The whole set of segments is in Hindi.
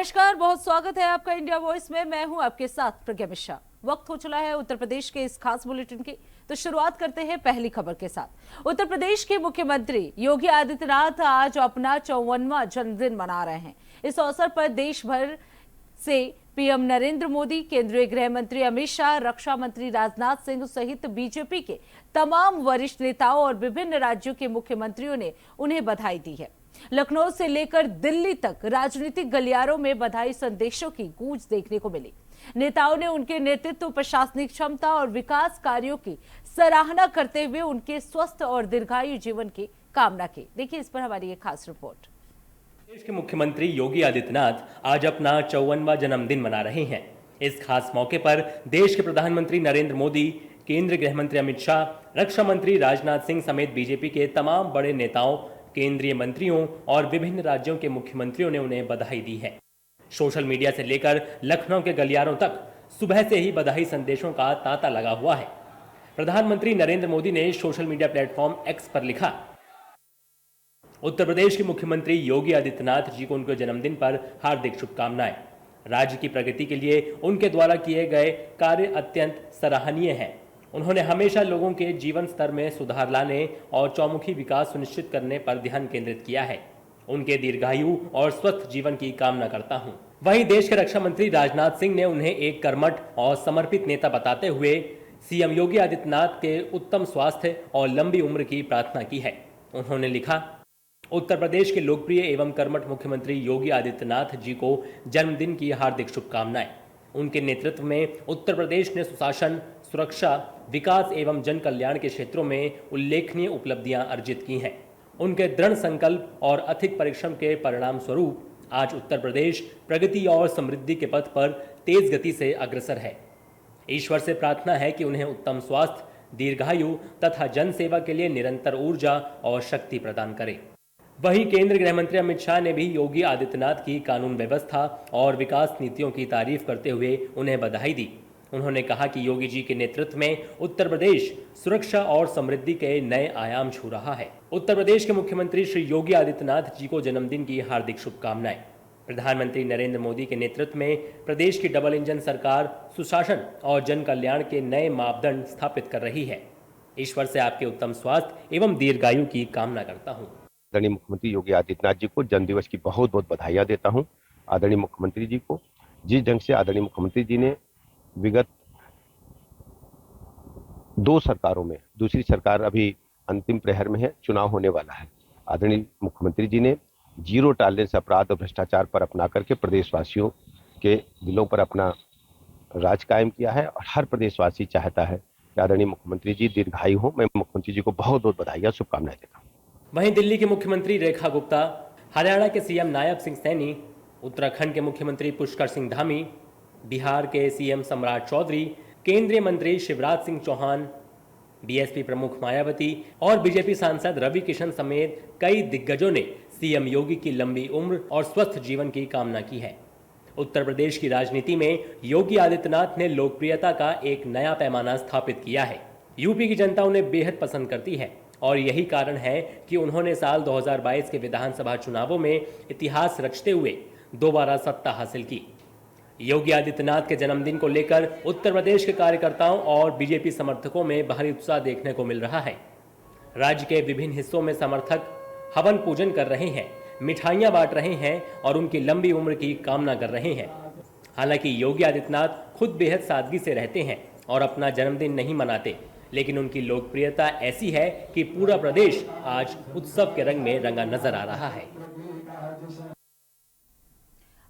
नमस्कार, बहुत स्वागत है आपका इंडिया वॉइस में। मैं हूं आपके साथ प्रज्ञा मिश्रा। वक्त हो चला है उत्तर प्रदेश के इस खास बुलेटिन की, तो शुरुआत करते हैं पहली खबर के साथ। उत्तर प्रदेश के मुख्यमंत्री योगी आदित्यनाथ आज अपना 54वां जन्मदिन मना रहे हैं। इस अवसर पर देश भर से पीएम नरेंद्र मोदी, केंद्रीय गृह मंत्री अमित शाह, रक्षा मंत्री राजनाथ सिंह सहित बीजेपी के तमाम वरिष्ठ नेताओं और विभिन्न राज्यों के मुख्यमंत्रियों ने उन्हें बधाई दी है। लखनऊ से लेकर दिल्ली तक राजनीतिक गलियारों में बधाई संदेशों की गूंज देखने को मिली। नेताओं ने उनके नेतृत्व, प्रशासनिक क्षमता और विकास कार्यों की सराहना करते हुए उनके स्वस्थ और दीर्घायु जीवन की कामना की। देखिए इस पर हमारी एक खास रिपोर्ट। देश के मुख्यमंत्री योगी आदित्यनाथ आज अपना 54वां जन्मदिन मना रहे हैं। इस खास मौके पर देश के प्रधानमंत्री नरेंद्र मोदी, केंद्रीय गृह मंत्री अमित शाह, रक्षा मंत्री राजनाथ सिंह समेत बीजेपी के तमाम बड़े नेताओं, केंद्रीय मंत्रियों और विभिन्न राज्यों के मुख्यमंत्रियों ने उन्हें बधाई दी है। सोशल मीडिया से लेकर लखनऊ के गलियारों तक सुबह से ही बधाई संदेशों का तांता लगा हुआ है। प्रधानमंत्री नरेंद्र मोदी ने सोशल मीडिया प्लेटफॉर्म एक्स पर लिखा, उत्तर प्रदेश के मुख्यमंत्री योगी आदित्यनाथ जी को उनके जन्मदिन पर हार्दिक शुभकामनाएं। राज्य की प्रगति के लिए उनके द्वारा किए गए कार्य अत्यंत सराहनीय हैं। उन्होंने हमेशा लोगों के जीवन स्तर में सुधार लाने और चौमुखी विकास सुनिश्चित करने पर ध्यान केंद्रित किया है। उनके दीर्घायु और स्वस्थ जीवन की कामना करता हूं। वहीं देश के रक्षा मंत्री राजनाथ सिंह ने उन्हें एक कर्मठ और समर्पित नेता बताते हुए सीएम योगी आदित्यनाथ के उत्तम स्वास्थ्य और लंबी उम्र की प्रार्थना की है। उन्होंने लिखा, उत्तर प्रदेश के लोकप्रिय एवं कर्मठ मुख्यमंत्री योगी आदित्यनाथ जी को जन्मदिन की हार्दिक शुभकामनाएं। उनके नेतृत्व में उत्तर प्रदेश ने सुशासन, सुरक्षा, विकास एवं जन कल्याण के क्षेत्रों में उल्लेखनीय उपलब्धियां अर्जित की हैं। उनके दृढ़ संकल्प और अथिक परिश्रम के परिणाम स्वरूप आज उत्तर प्रदेश प्रगति और समृद्धि के पथ पर तेज गति से अग्रसर है। ईश्वर से प्रार्थना है कि उन्हें उत्तम स्वास्थ्य, दीर्घायु तथा जन सेवा के लिए निरंतर ऊर्जा और शक्ति प्रदान करे। वहीं केंद्रीय गृह मंत्री अमित शाह ने भी योगी आदित्यनाथ की कानून व्यवस्था और विकास नीतियों की तारीफ करते हुए उन्हें बधाई दी। उन्होंने कहा कि योगी जी के नेतृत्व में उत्तर प्रदेश सुरक्षा और समृद्धि के नए आयाम छू रहा है। उत्तर प्रदेश के मुख्यमंत्री श्री योगी आदित्यनाथ जी को जन्मदिन की हार्दिक शुभकामनाएं। प्रधानमंत्री नरेंद्र मोदी के नेतृत्व में प्रदेश की डबल इंजन सरकार सुशासन और जन कल्याण के नए मापदंड स्थापित कर रही है। ईश्वर से आपके उत्तम स्वास्थ्य एवं दीर्घायु की कामना करता हूँ। आदरणीय मुख्यमंत्री योगी आदित्यनाथ जी को जन्मदिवस की बहुत बहुत बधाइयां देता हूं। आदरणीय मुख्यमंत्री जी को जिस ढंग से आदरणीय मुख्यमंत्री जी ने विगत 2 सरकारों में, दूसरी सरकार अभी अंतिम प्रहर में है, चुनाव होने वाला है, आदरणीय मुख्यमंत्री जी ने जीरो टॉलरेंस अपराध और भ्रष्टाचार पर अपना करके प्रदेशवासियों के दिलों पर अपना राज कायम किया है और हर प्रदेशवासी चाहता है कि आदरणीय मुख्यमंत्री जी दीर्घायु हो। मैं मुख्यमंत्री जी को बहुत बहुत बधाइयां, शुभकामनाएं देता हूँ। वहीं दिल्ली के मुख्यमंत्री रेखा गुप्ता, हरियाणा के सीएम नायब सिंह सैनी, उत्तराखंड के मुख्यमंत्री पुष्कर सिंह धामी, बिहार के सीएम सम्राट चौधरी, केंद्रीय मंत्री शिवराज सिंह चौहान, बीएसपी प्रमुख मायावती और बीजेपी सांसद रवि किशन समेत कई दिग्गजों ने सीएम योगी की लंबी उम्र और स्वस्थ जीवन की कामना की है। उत्तर प्रदेश की राजनीति में योगी आदित्यनाथ ने लोकप्रियता का एक नया पैमाना स्थापित किया है। यूपी की जनता उन्हें बेहद पसंद करती है और यही कारण है कि उन्होंने साल 2022 के विधानसभा चुनावों में इतिहास रचते हुए दोबारा सत्ता हासिल की। योगी आदित्यनाथ के जन्मदिन को लेकर उत्तर प्रदेश के कार्यकर्ताओं और बीजेपी समर्थकों में भारी उत्साह देखने को मिल रहा है। राज्य के विभिन्न हिस्सों में समर्थक हवन पूजन कर रहे हैं, मिठाइयां बांट रहे हैं और उनकी लंबी उम्र की कामना कर रहे हैं। हालांकि योगी आदित्यनाथ खुद बेहद सादगी से रहते हैं और अपना जन्मदिन नहीं मनाते, लेकिन उनकी लोकप्रियता ऐसी है कि पूरा प्रदेश आज उत्सव के रंग में रंगा नजर आ रहा है।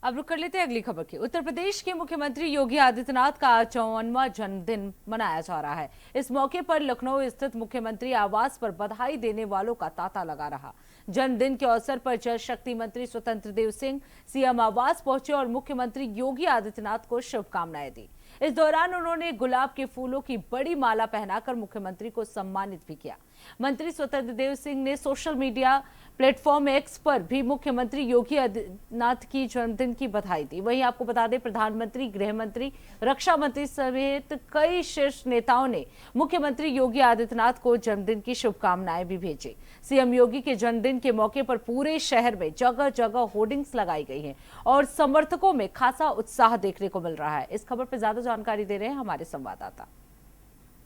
अब रुक कर लेते हैं अगली खबर की। उत्तर प्रदेश के मुख्यमंत्री योगी आदित्यनाथ का आज 54वां जन्मदिन मनाया जा रहा है। इस मौके पर लखनऊ स्थित मुख्यमंत्री आवास पर बधाई देने वालों का तांता लगा रहा। जन्मदिन के अवसर पर जल शक्ति मंत्री स्वतंत्र देव सिंह सीएम आवास पहुंचे और मुख्यमंत्री योगी आदित्यनाथ को शुभकामनाएं दी। इस दौरान उन्होंने गुलाब के फूलों की बड़ी माला पहनाकर मुख्यमंत्री को सम्मानित भी किया। मंत्री स्वतंत्र देव सिंह ने सोशल मीडिया प्लेटफॉर्म एक्स पर भी मुख्यमंत्री योगी आदित्यनाथ की जन्मदिन की बधाई दी। वहीं आपको बता दें, प्रधानमंत्री, गृह मंत्री, रक्षा मंत्री समेत कई शीर्ष नेताओं ने मुख्यमंत्री योगी आदित्यनाथ को जन्मदिन की शुभकामनाएं भी भेजी। सीएम योगी के जन्मदिन के मौके पर पूरे शहर में जगह जगह होर्डिंग्स लगाई गई हैं और समर्थकों में खासा उत्साह देखने को मिल रहा है। इस खबर पर ज्यादा जानकारी दे रहे हैं हमारे संवाददाता।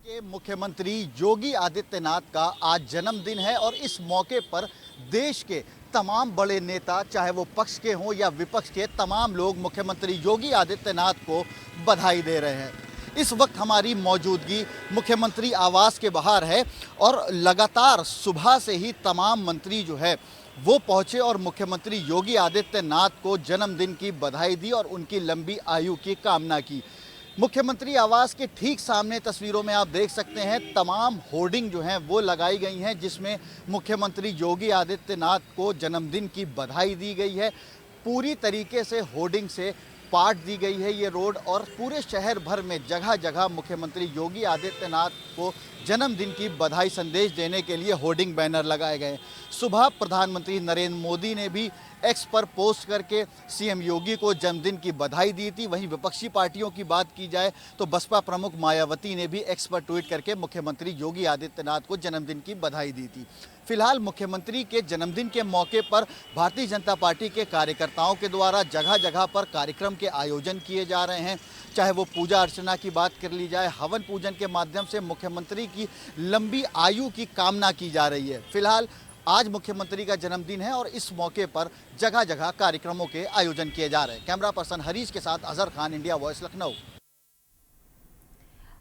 के मुख्यमंत्री योगी आदित्यनाथ का आज जन्मदिन है और इस मौके पर देश के तमाम बड़े नेता, चाहे वो पक्ष के हों या विपक्ष के, तमाम लोग मुख्यमंत्री योगी आदित्यनाथ को बधाई दे रहे हैं। इस वक्त हमारी मौजूदगी मुख्यमंत्री आवास के बाहर है और लगातार सुबह से ही तमाम मंत्री जो है वो पहुंचे और मुख्यमंत्री योगी आदित्यनाथ को जन्मदिन की बधाई दी और उनकी लंबी आयु की कामना की। मुख्यमंत्री आवास के ठीक सामने तस्वीरों में आप देख सकते हैं तमाम होर्डिंग जो हैं वो लगाई गई हैं, जिसमें मुख्यमंत्री योगी आदित्यनाथ को जन्मदिन की बधाई दी गई है। पूरी तरीके से होर्डिंग से पाट दी गई है ये रोड और पूरे शहर भर में जगह जगह मुख्यमंत्री योगी आदित्यनाथ को जन्मदिन की बधाई संदेश देने के लिए होर्डिंग बैनर लगाए गए। सुबह प्रधानमंत्री नरेंद्र मोदी ने भी एक्स पर पोस्ट करके सीएम योगी को जन्मदिन की बधाई दी थी। वहीं विपक्षी पार्टियों की बात की जाए तो बसपा प्रमुख मायावती ने भी एक्स पर ट्वीट करके मुख्यमंत्री योगी आदित्यनाथ को जन्मदिन की बधाई दी थी। फिलहाल मुख्यमंत्री के जन्मदिन के मौके पर भारतीय जनता पार्टी के कार्यकर्ताओं के द्वारा जगह जगह पर कार्यक्रम के आयोजन किए जा रहे हैं। चाहे वो पूजा अर्चना की बात कर ली जाए, हवन पूजन के माध्यम से मुख्यमंत्री की लंबी आयु की कामना की जा रही है। फिलहाल आज मुख्यमंत्री का जन्मदिन है और इस मौके पर जगह जगह कार्यक्रमों के आयोजन किए जा रहे हैं। कैमरा पर्सन हरीश के साथ अजहर खान, इंडिया वॉइस, लखनऊ।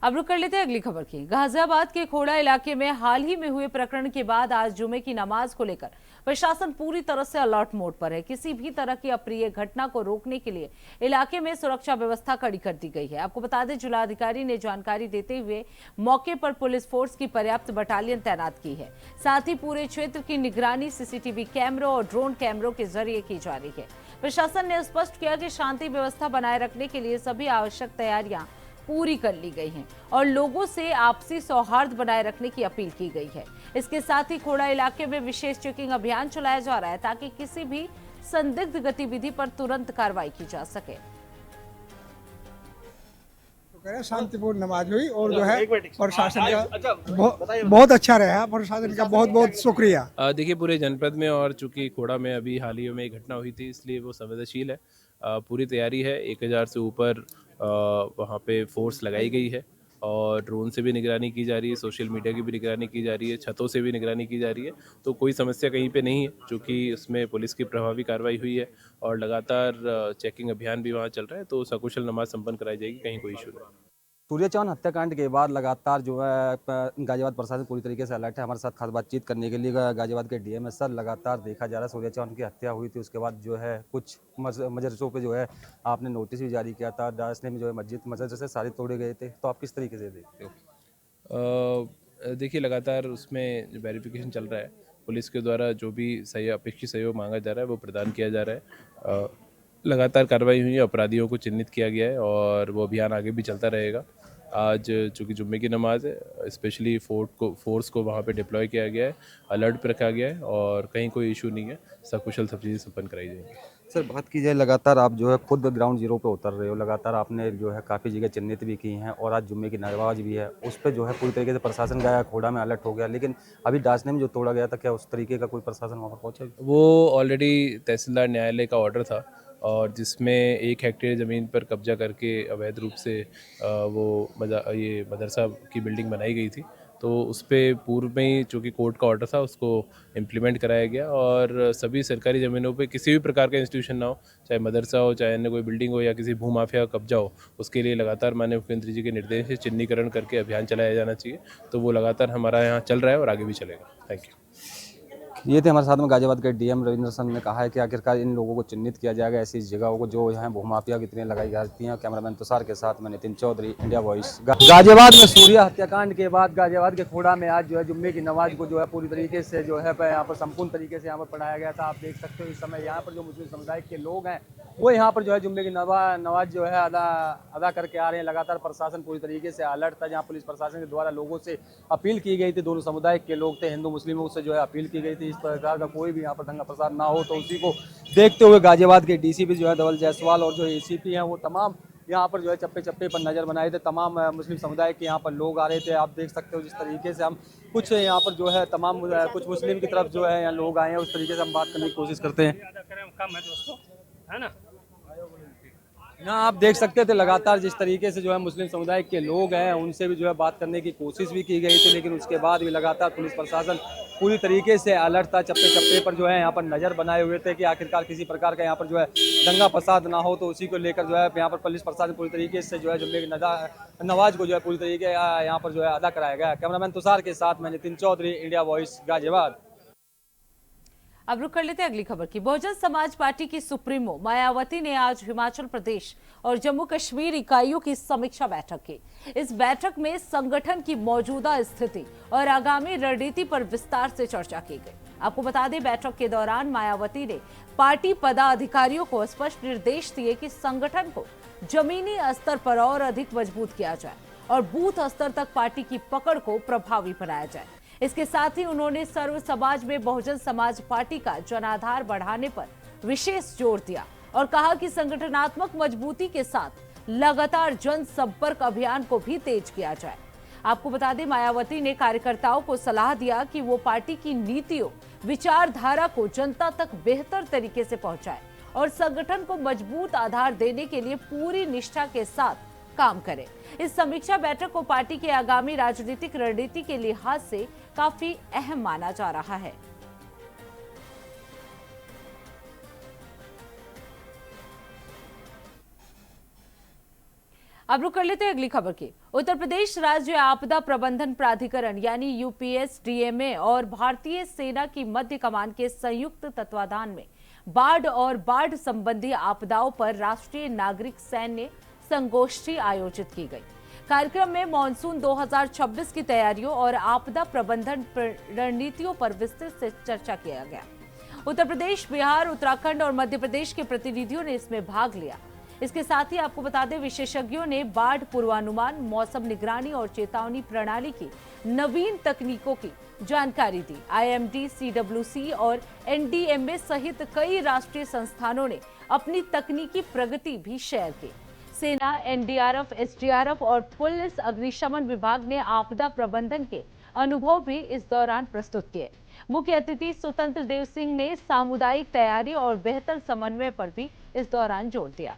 अब रुक कर लेते हैं अगली खबर की। गाजियाबाद के खोड़ा इलाके में हाल ही में हुए प्रकरण के बाद आज जुमे की नमाज को लेकर प्रशासन पूरी तरह से अलर्ट मोड पर है। किसी भी तरह की अप्रिय घटना को रोकने के लिए इलाके में सुरक्षा व्यवस्था कड़ी कर दी गई है। आपको बता दें, जिलाधिकारी ने जानकारी देते हुए मौके पर पुलिस फोर्स की पर्याप्त बटालियन तैनात की है। साथ ही पूरे क्षेत्र की निगरानी सीसीटीवी कैमरों और ड्रोन कैमरों के जरिए की जा रही है। प्रशासन ने स्पष्ट किया कि शांति व्यवस्था बनाए रखने के लिए सभी आवश्यक तैयारियां पूरी कर ली गई हैं और लोगों से आपसी सौहार्द बनाए रखने की अपील की गई है। इसके साथ ही खोड़ा इलाके में विशेष चेकिंग अभियान चलाया जा रहा है ताकि किसी भी संदिग्ध गतिविधि पर तुरंत कार्रवाई की जा सके। शांतिपूर्ण नमाज हुई और जो है प्रशासन का बहुत अच्छा रहा। प्रशासन का बहुत बहुत शुक्रिया। देखिए, पूरे जनपद में और चूंकि खोड़ा में अभी हाल ही में एक घटना हुई थी, इसलिए वो संवेदनशील है। पूरी तैयारी है। 1000 से ऊपर वहाँ पे फोर्स लगाई गई है और ड्रोन से भी निगरानी की जा रही है, सोशल मीडिया की भी निगरानी की जा रही है, छतों से भी निगरानी की जा रही है। तो कोई समस्या कहीं पे नहीं है, क्योंकि उसमें पुलिस की प्रभावी कार्रवाई हुई है और लगातार चेकिंग अभियान भी वहाँ चल रहा है। तो सकुशल नमाज संपन्न कराई जाएगी, कहीं कोई इशू नहीं। सूर्यचौन हत्याकांड के बाद लगातार जो है गाजियाबाद प्रशासन पूरी तरीके से अलर्ट है। हमारे साथ खास बातचीत करने के लिए गाजियाबाद के डीएम सर, लगातार देखा जा रहा है सूर्यचौन की हत्या हुई थी, उसके बाद जो है कुछ मदरसों पे जो है आपने नोटिस भी जारी किया था। दासने में जो है मस्जिद मदरसे सारे तोड़े गए थे, तो आप किस तरीके से देखते हो? देखिए, लगातार उसमें जो वेरिफिकेशन चल रहा है, पुलिस के द्वारा जो भी अपेक्षित सहयोग मांगा जा रहा है वो प्रदान किया जा रहा है। लगातार कार्रवाई हुई है, अपराधियों को चिन्हित किया गया है और वो अभियान आगे भी चलता रहेगा। आज चूँकि जुम्मे की नमाज है, स्पेशली फोर्स को वहाँ पे डिप्लॉय किया गया है, अलर्ट पे रखा गया है और कहीं कोई इशू नहीं है। सकुशल सब चीज़ें संपन्न कराई जाएंगी। सर, बात की जाए, लगातार आप जो है खुद ग्राउंड जीरो पे उतर रहे हो, लगातार आपने जो है काफ़ी जगह चिन्हित भी की हैं और आज जुम्मे की नमाज भी है, उस पर जो है पूरी तरीके से प्रशासन गया, खोड़ा में अलर्ट हो गया। लेकिन अभी दासने में जो तोड़ा गया था, क्या उस तरीके का कोई प्रशासन वहाँ पर पहुँचा? वो ऑलरेडी तहसीलदार न्यायालय का ऑर्डर था और जिसमें 1 हेक्टेयर ज़मीन पर कब्जा करके अवैध रूप से ये मदरसा की बिल्डिंग बनाई गई थी। तो उस पर पूर्व में ही चूँकि कोर्ट का ऑर्डर था, उसको इम्प्लीमेंट कराया गया और सभी सरकारी ज़मीनों पे किसी भी प्रकार का इंस्टीट्यूशन ना हो, चाहे मदरसा हो, चाहे अन्य कोई बिल्डिंग हो या किसी भूमाफिया का कब्जा हो, उसके लिए लगातार माननीय मुख्यमंत्री जी के निर्देश से चिन्हीकरण करके अभियान चलाया जाना चाहिए। तो वो लगातार हमारा यहाँ चल रहा है और आगे भी चलेगा। Thank you. ये थे हमारे साथ में गाजियाबाद के डीएम रविंद्र सिंह ने कहा है कि आखिरकार इन लोगों को चिन्हित किया जाएगा, ऐसी जगहों को जो यहाँ भूमाफिया कितनी लगाई जाती हैं। कैमरामैन तुषार के साथ में नितिन चौधरी, इंडिया वॉइस। गाजियाबाद में सूर्या हत्याकांड के बाद गाजियाबाद के खोड़ा में आज जो है जुम्मे की नमाज को जो है पूरी तरीके से जो है यहाँ पर संपूर्ण तरीके से यहाँ पर पढ़ाया गया था। आप देख सकते हो इस समय यहाँ पर जो मुस्लिम समुदाय के लोग हैं वो यहाँ पर जो है जुम्मे की नमाज जो है अदा करके आ रहे हैं। लगातार प्रशासन पूरी तरीके से अलर्ट था। जहाँ पुलिस प्रशासन के द्वारा लोगों से अपील की गई थी, दोनों समुदाय के लोग थे, हिंदू मुस्लिमों से जो है अपील की गई थी इस प्रकार का कोई भी यहाँ पर दंगा प्रसाद ना हो। तो उसी को देखते हुए गाजियाबाद के डीसीपी जो है धवल जायसवाल और जो एसीपी हैं वो तमाम यहाँ पर जो है चप्पे चप्पे पर नजर बनाए थे। तमाम मुस्लिम समुदाय के यहाँ पर लोग आ रहे थे। आप देख सकते हो जिस तरीके से हम कुछ यहाँ पर जो है तमाम कुछ मुस्लिम की तरफ जो है यहाँ लोग आए हैं, उस तरीके से हम बात करने की कोशिश करते हैं। कम है दोस्तों, है ना। यहाँ आप देख सकते थे लगातार जिस तरीके से जो है मुस्लिम समुदाय के लोग हैं उनसे भी जो है बात करने की कोशिश भी की गई थी, लेकिन उसके बाद भी लगातार पुलिस प्रशासन पूरी तरीके से अलर्ट था। चप्पे चप्पे पर जो है यहाँ पर नज़र बनाए हुए थे कि आखिरकार किसी प्रकार का यहाँ पर जो है दंगा फसाद ना हो। तो उसी को लेकर जो है यहाँ पर पुलिस प्रशासन पूरी तरीके से जो है जुम्मे की नमाज को जो है पूरी तरीके यहाँ पर जो है अदा कराया गया। कैमरामैन तुषार के साथ मैं नितिन चौधरी, इंडिया वॉइस, गाजियाबाद। अब रुक कर लेते हैं अगली खबर की। बहुजन समाज पार्टी की सुप्रीमो मायावती ने आज हिमाचल प्रदेश और जम्मू कश्मीर इकाइयों की समीक्षा बैठक की। इस बैठक में संगठन की मौजूदा स्थिति और आगामी रणनीति पर विस्तार से चर्चा की गई। आपको बता दें, बैठक के दौरान मायावती ने पार्टी पदाधिकारियों को स्पष्ट निर्देश दिए कि संगठन को जमीनी स्तर पर और अधिक मजबूत किया जाए और बूथ स्तर तक पार्टी की पकड़ को प्रभावी बनाया जाए। इसके साथ ही उन्होंने सर्व समाज में बहुजन समाज पार्टी का जनाधार बढ़ाने पर विशेष जोर दिया और कहा कि संगठनात्मक मजबूती के साथ लगातार जन संपर्क अभियान को भी तेज किया जाए। आपको बता दें, मायावती ने कार्यकर्ताओं को सलाह दिया कि वो पार्टी की नीतियों, विचारधारा को जनता तक बेहतर तरीके से पहुंचाए और संगठन को मजबूत आधार देने के लिए पूरी निष्ठा के साथ काम करें। इस समीक्षा बैठक को पार्टी के आगामी राजनीतिक रणनीति के लिहाज से काफी अहम माना जा रहा है। अब रुक कर लेते हैं अगली खबर की। उत्तर प्रदेश राज्य आपदा प्रबंधन प्राधिकरण यानी यूपीएसडीएमए और भारतीय सेना की मध्य कमान के संयुक्त तत्वाधान में बाढ़ और बाढ़ संबंधी आपदाओं पर राष्ट्रीय नागरिक सैन्य संगोष्ठी आयोजित की गई। कार्यक्रम में मानसून 2026 की तैयारियों और आपदा प्रबंधन रणनीतियों पर विस्तृत से चर्चा किया गया। उत्तर प्रदेश, बिहार, उत्तराखंड और मध्य प्रदेश के प्रतिनिधियों ने इसमें भाग लिया। इसके साथ ही आपको बता दें, विशेषज्ञों ने बाढ़ पूर्वानुमान, मौसम निगरानी और चेतावनी प्रणाली की नवीन तकनीकों की जानकारी दी। आईएमडी, सीडब्ल्यूसी और एनडीएमए सहित कई राष्ट्रीय संस्थानों ने अपनी तकनीकी प्रगति भी शेयर की। सेना, एनडीआरएफ, एसडीआरएफ और पुलिस अग्निशमन विभाग ने आपदा प्रबंधन के अनुभव भी इस दौरान प्रस्तुत किए। मुख्य अतिथि स्वतंत्र देव सिंह ने सामुदायिक तैयारी और बेहतर समन्वय पर भी इस दौरान जोर दिया।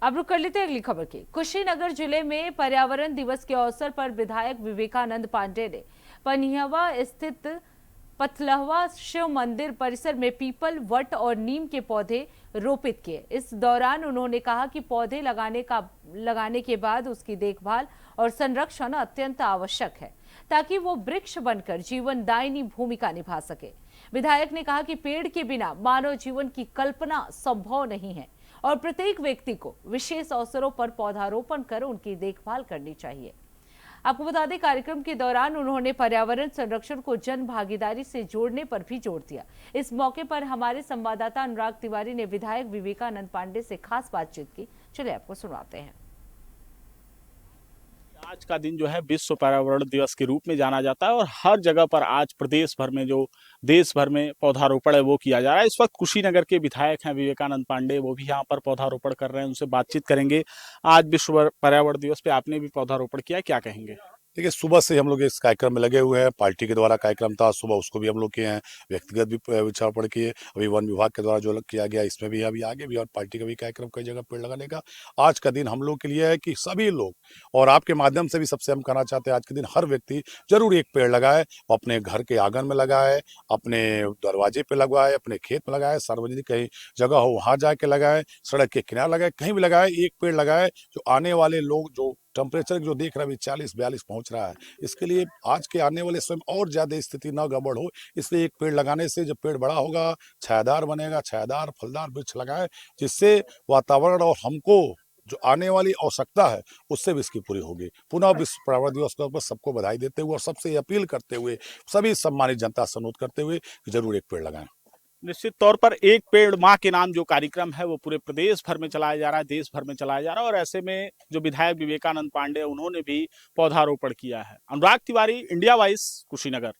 अब रुक कर लेते हैं अगली खबर की। कुशीनगर जिले में पर्यावरण दिवस के अवसर पर विधायक विवेकानंद पांडे ने पनिहवा स्थित पथलहवा शिव मंदिर परिसर में पीपल, वट और नीम के पौधे रोपित किए। इस दौरान उन्होंने कहा कि पौधे लगाने के बाद उसकी देखभाल और संरक्षण अत्यंत आवश्यक है ताकि वो वृक्ष बनकर जीवनदायिनी भूमिका निभा सके। विधायक ने कहा कि पेड़ के बिना मानव जीवन की कल्पना संभव नहीं है और प्रत्येक व्यक्ति को विशेष अवसरों पर पौधारोपण कर उनकी देखभाल करनी चाहिए। आपको बता दें, कार्यक्रम के दौरान उन्होंने पर्यावरण संरक्षण को जन भागीदारी से जोड़ने पर भी जोर दिया। इस मौके पर हमारे संवाददाता अनुराग तिवारी ने विधायक विवेकानंद पांडे से खास बातचीत की। चलिए आपको सुनाते हैं। आज का दिन जो है विश्व पर्यावरण दिवस के रूप में जाना जाता है और हर जगह पर आज प्रदेश भर में जो देश भर में पौधारोपण है वो किया जा रहा है। इस वक्त कुशीनगर के विधायक हैं विवेकानंद पांडे, वो भी यहाँ पर पौधारोपण कर रहे हैं। उनसे बातचीत करेंगे। आज विश्व पर्यावरण दिवस पे आपने भी पौधारोपण किया, क्या कहेंगे? देखिए, सुबह से हम लोग इस कार्यक्रम में लगे हुए हैं। पार्टी के द्वारा कार्यक्रम था, सुबह उसको भी हम लोग किए हैं, व्यक्तिगत भी वृक्षारोपण किए। अभी वन विभाग के द्वारा जो किया गया, इसमें भी अभी आगे भी और पार्टी का भी कार्यक्रम कई जगह पेड़ लगाने का। आज का दिन हम लोग के लिए है कि सभी लोग, और आपके माध्यम से भी सबसे हम कहना चाहते हैं, आज के दिन हर व्यक्ति जरूर एक पेड़ लगाए। अपने घर के आंगन में लगाए, अपने दरवाजे पे लगवाए, अपने खेत में लगाए, सार्वजनिक कहीं जगह हो वहां जाके लगाए, सड़क के किनारे लगाए, कहीं भी लगाए, एक पेड़ लगाए। जो आने वाले लोग जो टेम्परेचर जो देख रहे हैं 40-42 पहुंच रहा है, इसके लिए आज के आने वाले समय और ज्यादा स्थिति न गड़बड़ हो, इसलिए एक पेड़ लगाने से जब पेड़ बड़ा होगा, छायादार बनेगा, छायादार फलदार वृक्ष लगाए, जिससे वातावरण और हमको जो आने वाली आवश्यकता है उससे भी इसकी पूरी होगी। पुनः विश्व पर्यावरण दिवस के ऊपर सबको बधाई देते हुए और सबसे अपील करते हुए, सभी सम्मानित जनता से अनुरोध करते हुए कि जरूर एक पेड़ लगाएं। निश्चित तौर पर एक पेड़ माँ के नाम जो कार्यक्रम है वो पूरे प्रदेश भर में चलाया जा रहा है, देश भर में चलाया जा रहा है, और ऐसे में जो विधायक विवेकानंद पांडे उन्होंने भी पौधारोपण किया है। अनुराग तिवारी, इंडिया वॉइस, कुशीनगर।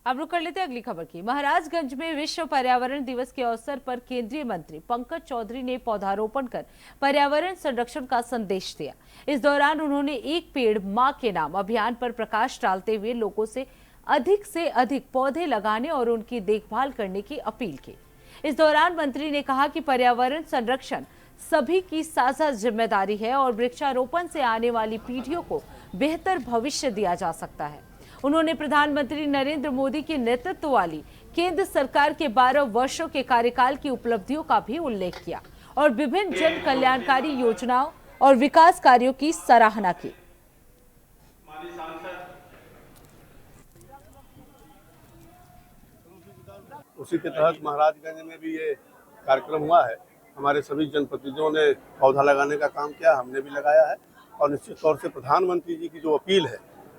अब रुक कर लेते हैं अगली खबर की। महाराजगंज में विश्व पर्यावरण दिवस के अवसर पर केंद्रीय मंत्री पंकज चौधरी ने पौधारोपण कर पर्यावरण संरक्षण का संदेश दिया। इस दौरान उन्होंने एक पेड़ मां के नाम अभियान पर प्रकाश डालते हुए लोगों से अधिक पौधे लगाने और उनकी देखभाल करने की अपील की। इस दौरान मंत्री ने कहा कि पर्यावरण संरक्षण सभी की साझा जिम्मेदारी है और वृक्षारोपण से आने वाली पीढ़ियों को बेहतर भविष्य दिया जा सकता है। उन्होंने प्रधानमंत्री नरेंद्र मोदी के नेतृत्व वाली केंद्र सरकार के 12 वर्षों के कार्यकाल की उपलब्धियों का भी उल्लेख किया और विभिन्न जन कल्याणकारी योजनाओं और विकास कार्यों की सराहना की। उसी के तहत महाराजगंज में भी ये कार्यक्रम हुआ है। हमारे सभी जनप्रतिनिधियों ने पौधा लगाने का काम किया, हमने भी लगाया है। और निश्चित तौर से प्रधानमंत्री जी की जो अपील है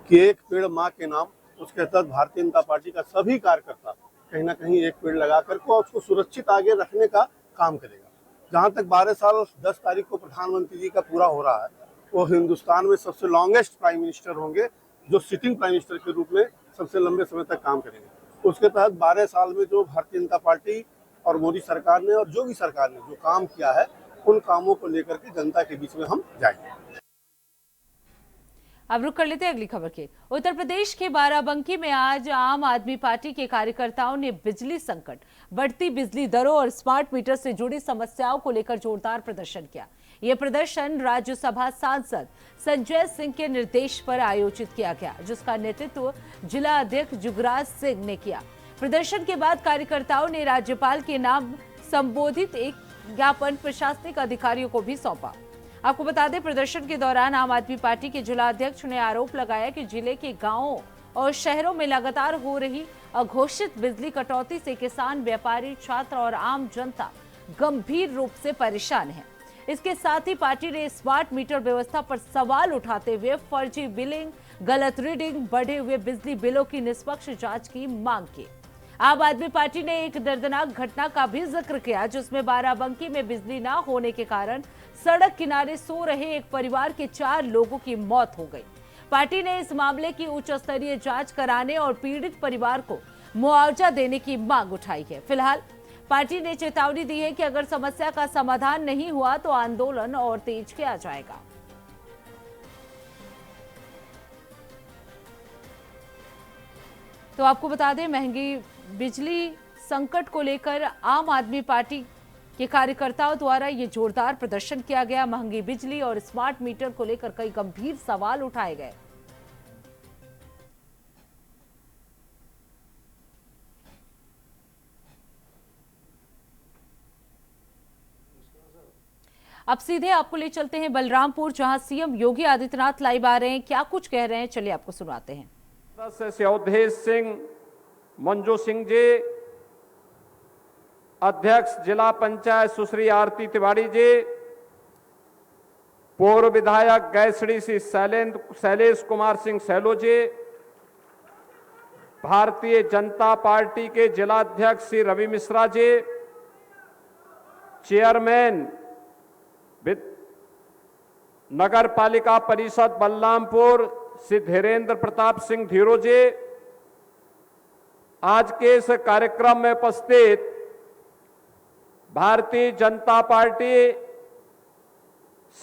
कि एक पेड़ माँ के नाम, उसके तहत भारतीय जनता पार्टी का सभी कार्यकर्ता कहीं ना कहीं एक पेड़ लगा करके और उसको सुरक्षित आगे रखने का काम करेगा। जहाँ तक 12 साल 10 तारीख को प्रधानमंत्री जी का पूरा हो रहा है, वो हिंदुस्तान में सबसे लॉन्गेस्ट प्राइम मिनिस्टर होंगे, जो सिटिंग प्राइम मिनिस्टर के रूप में सबसे लंबे समय तक काम करेंगे। उसके तहत 12 साल में जो भारतीय जनता पार्टी और मोदी सरकार ने और योगी सरकार ने जो काम किया है, उन कामों को लेकर के जनता के बीच में हम जाएंगे। अब रुक कर लेते हैं अगली खबर के। उत्तर प्रदेश के बाराबंकी में आज आम आदमी पार्टी के कार्यकर्ताओं ने बिजली संकट, बढ़ती बिजली दरों और स्मार्ट मीटर से जुड़ी समस्याओं को लेकर जोरदार प्रदर्शन किया। यह प्रदर्शन राज्यसभा सांसद संजय सिंह के निर्देश पर आयोजित किया गया, जिसका नेतृत्व जिला अध्यक्ष जुगराज सिंह ने किया। प्रदर्शन के बाद कार्यकर्ताओं ने राज्यपाल के नाम संबोधित एक ज्ञापन प्रशासनिक अधिकारियों को भी सौंपा। आपको बता दें, प्रदर्शन के दौरान आम आदमी पार्टी के जिला अध्यक्ष ने आरोप लगाया कि जिले के गांवों और शहरों में लगातार हो रही अघोषित बिजली कटौती से किसान, व्यापारी, छात्र और आम जनता गंभीर रूप से परेशान है। इसके साथ ही पार्टी ने स्मार्ट मीटर व्यवस्था पर सवाल उठाते हुए फर्जी बिलिंग, गलत रीडिंग, बढ़े हुए बिजली बिलों की निष्पक्ष जांच की मांग की। आम आदमी पार्टी ने एक दर्दनाक घटना का भी जिक्र किया, जिसमें बाराबंकी में बिजली न होने के कारण सड़क किनारे सो रहे एक परिवार के 4 लोगों की मौत हो गई। पार्टी ने इस मामले की उच्च स्तरीय जांच कराने और पीड़ित परिवार को मुआवजा देने की मांग उठाई है। फिलहाल पार्टी ने चेतावनी दी है कि अगर समस्या का समाधान नहीं हुआ तो आंदोलन और तेज किया जाएगा। तो आपको बता दें, महंगी बिजली संकट को लेकर आम आदमी पार्टी के कार्यकर्ताओं द्वारा ये जोरदार प्रदर्शन किया गया। महंगी बिजली और स्मार्ट मीटर को लेकर कई गंभीर सवाल उठाए गए। अब सीधे आपको ले चलते हैं बलरामपुर, जहां सीएम योगी आदित्यनाथ लाइव आ रहे हैं। क्या कुछ कह रहे हैं, चलिए आपको सुनाते हैं। अवधेश सिंह, मंजू सिंह जी, अध्यक्ष जिला पंचायत सुश्री आरती तिवारी जी, पूर्व विधायक गैसड़ी श्री शैलेश कुमार सिंह सैलो जी, भारतीय जनता पार्टी के जिला अध्यक्ष श्री रवि मिश्रा जी, चेयरमैन नगर पालिका परिषद बलरामपुर श्री धीरेन्द्र प्रताप सिंह धीरो जी, आज के इस कार्यक्रम में उपस्थित भारतीय जनता पार्टी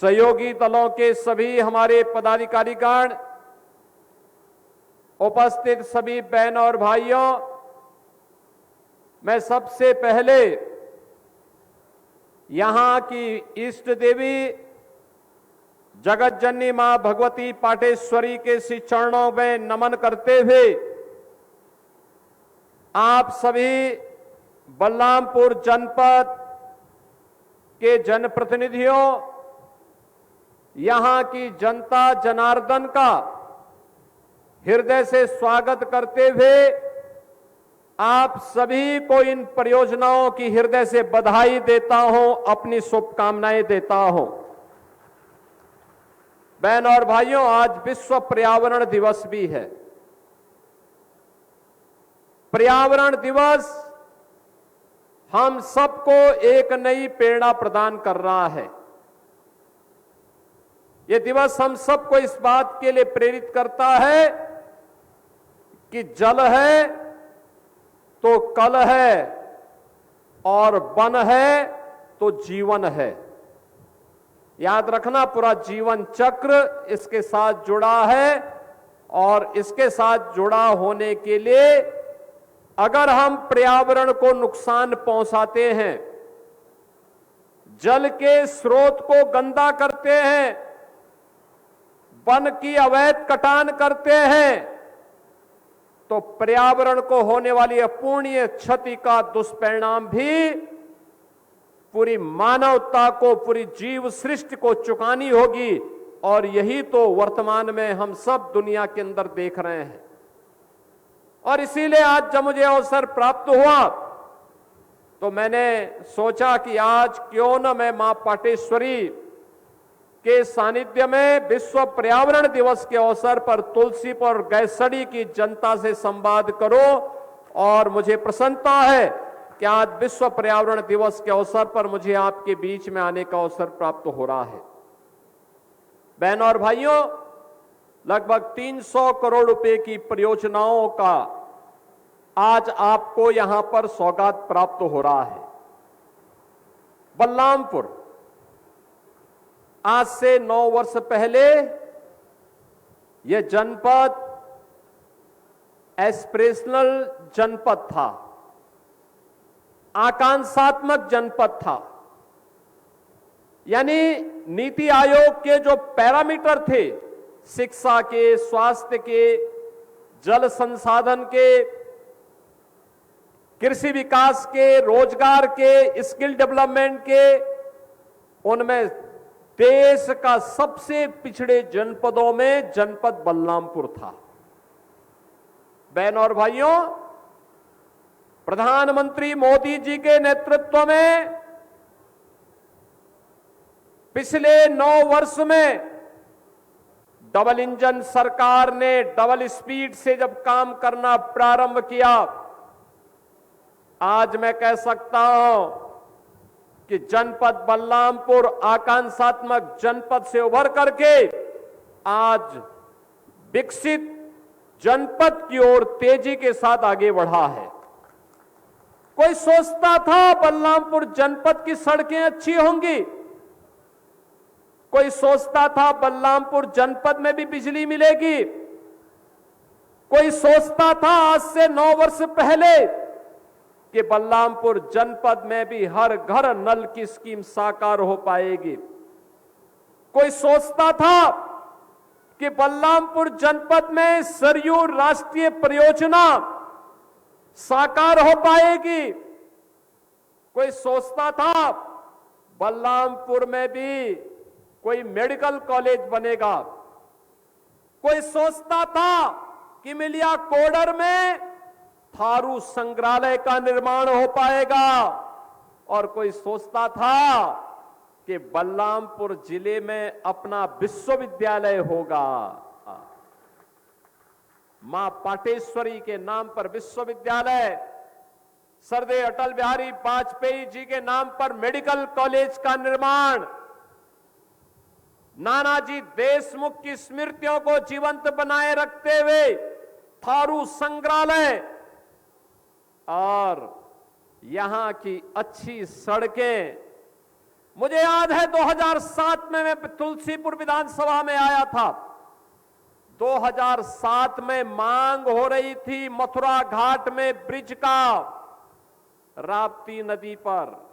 सहयोगी दलों के सभी हमारे पदाधिकारीगण, उपस्थित सभी बहन और भाइयों, मैं सबसे पहले यहां की इष्ट देवी जगत जननी मां भगवती पाटेश्वरी के श्री चरणों में नमन करते हुए आप सभी बलरामपुर जनपद के जनप्रतिनिधियों, यहां की जनता जनार्दन का हृदय से स्वागत करते हुए आप सभी को इन परियोजनाओं की हृदय से बधाई देता हूं, अपनी शुभकामनाएं देता हूं। बहन और भाइयों, आज विश्व पर्यावरण दिवस भी है। पर्यावरण दिवस हम सबको एक नई प्रेरणा प्रदान कर रहा है। यह दिवस हम सबको इस बात के लिए प्रेरित करता है कि जल है तो कल है और वन है तो जीवन है। याद रखना, पूरा जीवन चक्र इसके साथ जुड़ा है और इसके साथ जुड़ा होने के लिए अगर हम पर्यावरण को नुकसान पहुंचाते हैं, जल के स्रोत को गंदा करते हैं, वन की अवैध कटान करते हैं, तो पर्यावरण को होने वाली अपूर्णीय क्षति का दुष्परिणाम भी पूरी मानवता को, पूरी जीव सृष्टि को चुकानी होगी। और यही तो वर्तमान में हम सब दुनिया के अंदर देख रहे हैं। और इसीलिए आज जब मुझे अवसर प्राप्त हुआ तो मैंने सोचा कि आज क्यों न मैं मां पाटेश्वरी के सानिध्य में विश्व पर्यावरण दिवस के अवसर पर तुलसीपुर और गैसड़ी की जनता से संवाद करो। और मुझे प्रसन्नता है कि आज विश्व पर्यावरण दिवस के अवसर पर मुझे आपके बीच में आने का अवसर प्राप्त हो रहा है। बहन और भाइयों, लगभग 300 करोड़ रुपए की परियोजनाओं का आज आपको यहां पर सौगात प्राप्त हो रहा है। बलरामपुर आज से 9 वर्ष पहले यह जनपद एस्पिरेशनल जनपद था, आकांक्षात्मक जनपद था। यानी नीति आयोग के जो पैरामीटर थे, शिक्षा के, स्वास्थ्य के, जल संसाधन के, कृषि विकास के, रोजगार के, स्किल डेवलपमेंट के, उनमें देश का सबसे पिछड़े जनपदों में जनपद बलरामपुर था। बहन और भाइयों, प्रधानमंत्री मोदी जी के नेतृत्व में पिछले 9 वर्ष में डबल इंजन सरकार ने डबल स्पीड से जब काम करना प्रारंभ किया, आज मैं कह सकता हूं कि जनपद बलरामपुर आकांक्षात्मक जनपद से उभर करके आज विकसित जनपद की ओर तेजी के साथ आगे बढ़ा है। कोई सोचता था बलरामपुर जनपद की सड़कें अच्छी होंगी, कोई सोचता था बलरामपुर जनपद में भी बिजली मिलेगी, कोई सोचता था आज से 9 वर्ष पहले कि बलरामपुर जनपद में भी हर घर नल की स्कीम साकार हो पाएगी। कोई सोचता था कि बलरामपुर जनपद में सरयू राष्ट्रीय परियोजना साकार हो पाएगी। कोई सोचता था बलरामपुर में भी कोई मेडिकल कॉलेज बनेगा। कोई सोचता था कि मिलिया कोडर में थारू संग्रहालय का निर्माण हो पाएगा। और कोई सोचता था कि बलरामपुर जिले में अपना विश्वविद्यालय होगा। मां पाटेश्वरी के नाम पर विश्वविद्यालय, सरदार अटल बिहारी वाजपेयी जी के नाम पर मेडिकल कॉलेज का निर्माण, नानाजी देशमुख की स्मृतियों को जीवंत बनाए रखते हुए थारू संग्रहालय और यहां की अच्छी सड़कें, मुझे याद है 2007 में मैं तुलसीपुर विधानसभा में आया था। 2007 में मांग हो रही थी मथुरा घाट में ब्रिज का, राप्ती नदी पर।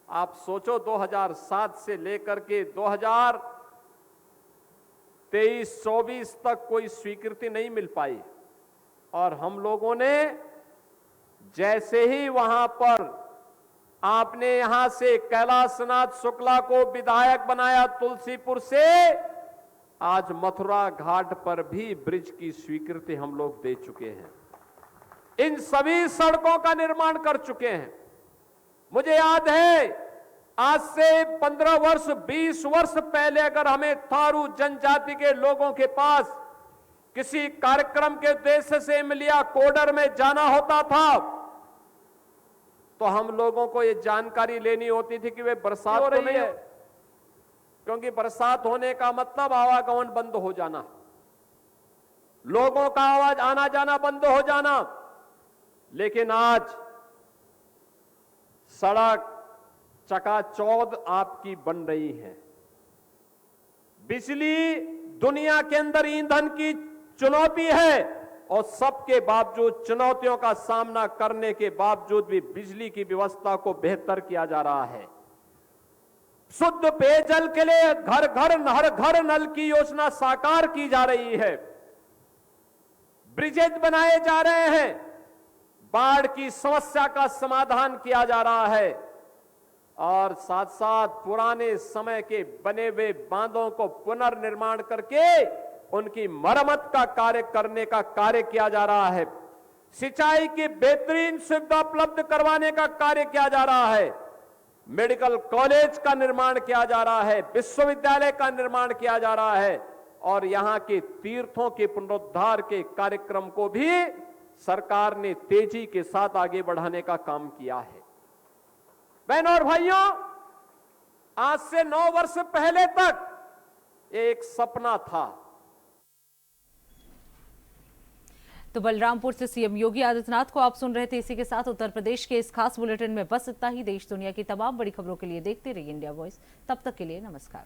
आप सोचो 2007 से लेकर के 2023-24 तक कोई स्वीकृति नहीं मिल पाई, और हम लोगों ने जैसे ही वहां पर आपने यहां से कैलाशनाथ शुक्ला को विधायक बनाया तुलसीपुर से, आज मथुरा घाट पर भी ब्रिज की स्वीकृति हम लोग दे चुके हैं। इन सभी सड़कों का निर्माण कर चुके हैं। मुझे याद है आज से 15 वर्ष 20 वर्ष पहले अगर हमें थारू जनजाति के लोगों के पास किसी कार्यक्रम के उद्देश्य से इमलिया कोडर में जाना होता था, तो हम लोगों को यह जानकारी लेनी होती थी कि वे बरसात हो रही है, क्योंकि बरसात होने का मतलब आवागमन बंद हो जाना, लोगों का आवाज आना जाना बंद हो जाना। लेकिन आज सड़क चकाचौंध आपकी बन रही है। बिजली दुनिया के अंदर ईंधन की चुनौती है, और सबके बावजूद चुनौतियों का सामना करने के बावजूद भी बिजली की व्यवस्था को बेहतर किया जा रहा है। शुद्ध पेयजल के लिए घर घर नल की योजना साकार की जा रही है। ब्रिजेज बनाए जा रहे हैं, बाढ़ की समस्या का समाधान किया जा रहा है, और साथ साथ पुराने समय के बने हुए बांधों को पुनर्निर्माण करके उनकी मरम्मत का कार्य करने का कार्य किया जा रहा है। सिंचाई की बेहतरीन सुविधा उपलब्ध करवाने का कार्य किया जा रहा है। मेडिकल कॉलेज का निर्माण किया जा रहा है, विश्वविद्यालय का निर्माण किया जा रहा है, और यहां के तीर्थों के पुनरुद्धार के कार्यक्रम को भी सरकार ने तेजी के साथ आगे बढ़ाने का काम किया है। बहनों और भाइयों, आज से 9 वर्ष पहले तक एक सपना था। तो बलरामपुर से सीएम योगी आदित्यनाथ को आप सुन रहे थे। इसी के साथ उत्तर प्रदेश के इस खास बुलेटिन में बस इतना ही। देश दुनिया की तमाम बड़ी खबरों के लिए देखते रहिए इंडिया वॉइस। तब तक के लिए नमस्कार।